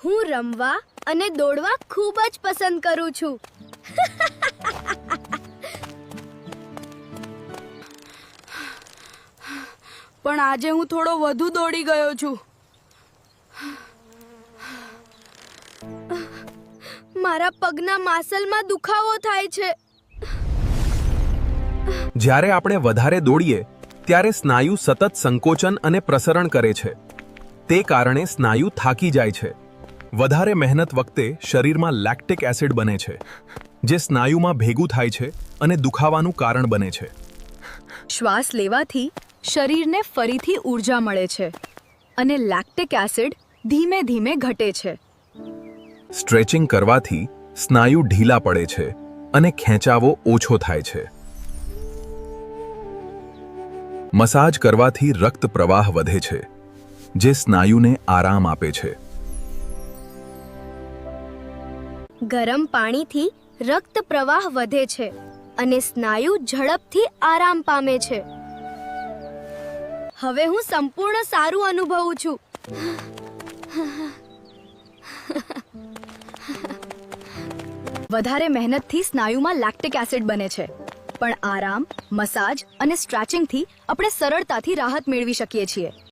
હું રમવા અને દોડવા ખૂબ જ પસંદ કરું છું. પણ આજે હું થોડો વધુ દોડી ગયો છું. મારા પગના માસલમાં દુખાવો થાય છે. જ્યારે આપણે વધારે દોડીએ ત્યારે સ્નાયુ સતત સંકોચન અને પ્રસરણ કરે છે. તે કારણે સ્નાયુ થાકી જાય છે. વધારે મહેનત વખતે શરીરમાં લેક્ટિક એસિડ બને છે, જે સ્નાયુમાં ભેગું થાય છે અને દુખાવાનું કારણ બને છે. શ્વાસ લેવાથી શરીરને ફરીથી ઊર્જા મળે છે અને લેક્ટિક એસિડ ધીમે ધીમે ઘટે છે. સ્ટ્રેચિંગ કરવાથી સ્નાયુ ઢીલા પડે છે અને ખેંચાવો ઓછો થાય છે. મસાજ કરવાથી રક્ત પ્રવાહ વધે છે, જે સ્નાયુને આરામ આપે છે. ગરમ પાણીથી રક્ત પ્રવાહ વધે છે અને સ્નાયુ ઝડપથી આરામ પામે છે. હવે હું સંપૂર્ણ સારું અનુભવું છું. વધારે મહેનતથી સ્નાયુમાં લેક્ટિક એસિડ બને છે, પણ આરામ, મસાજ અને સ્ટ્રેચિંગથી આપણે સરળતાથી રાહત મેળવી શકીએ છીએ.